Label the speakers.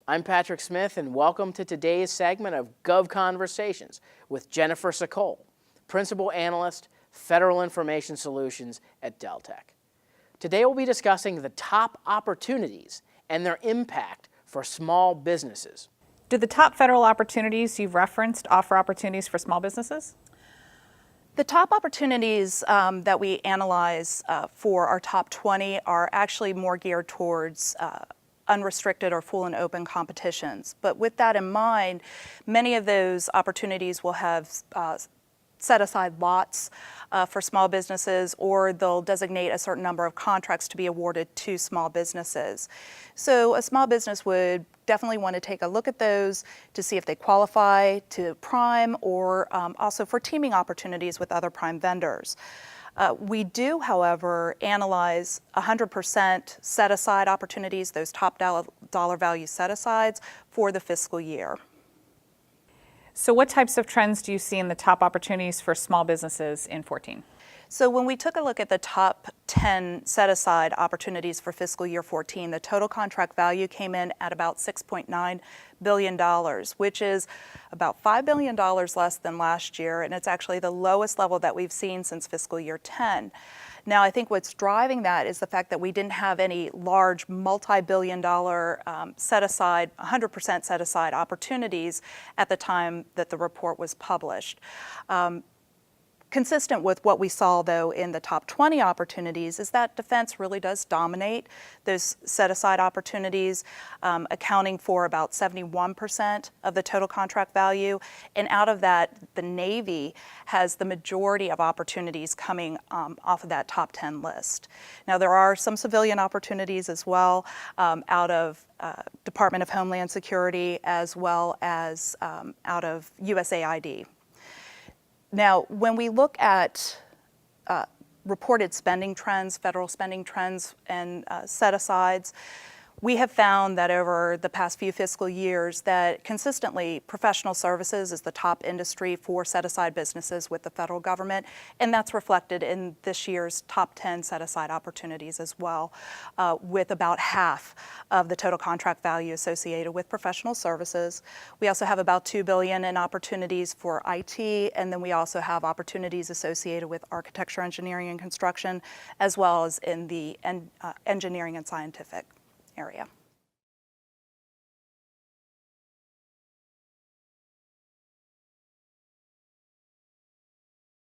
Speaker 1: I'm Patrick Smith, and welcome to today's segment of Gov Conversations with Jennifer Sokol, Principal Analyst, Federal Information Solutions at Deltek. Today we'll be discussing the top opportunities and their impact for small businesses.
Speaker 2: Do the top federal opportunities you've referenced offer opportunities for small businesses?
Speaker 3: The top opportunities that we analyze for our top 20 are actually more geared towards unrestricted or full and open competitions. But with that in mind, many of those opportunities will have set aside lots for small businesses, or they'll designate a certain number of contracts to be awarded to small businesses. So a small business would definitely want to take a look at those to see if they qualify to prime, or also for teaming opportunities with other prime vendors. We do, however, analyze 100% set-aside opportunities, those top dollar value set-asides, for the fiscal year.
Speaker 2: So what types of trends do you see in the top opportunities for small businesses in 14?
Speaker 3: So when we took a look at the top 10 set-aside opportunities for fiscal year 14, the total contract value came in at about $6.9 billion, which is about $5 billion less than last year, and it's actually the lowest level that we've seen since fiscal year 10. Now, I think what's driving that is the fact that we didn't have any large multi-billion dollar set-aside, 100% set-aside opportunities at the time that the report was published. Consistent with what we saw, though, in the top 20 opportunities is that defense really does dominate those set-aside opportunities, accounting for about 71% of the total contract value. And out of that, the Navy has the majority of opportunities coming off of that top 10 list. Now, there are some civilian opportunities as well out of Department of Homeland Security, as well as out of USAID. Now, when we look at reported spending trends, federal spending trends, and set-asides, we have found that over the past few fiscal years that consistently professional services is the top industry for set-aside businesses with the federal government, and that's reflected in this year's top 10 set-aside opportunities as well, with about half of the total contract value associated with professional services. We also have about $2 billion in opportunities for IT, and then we also have opportunities associated with architecture, engineering, and construction, as well as in the engineering and scientific area.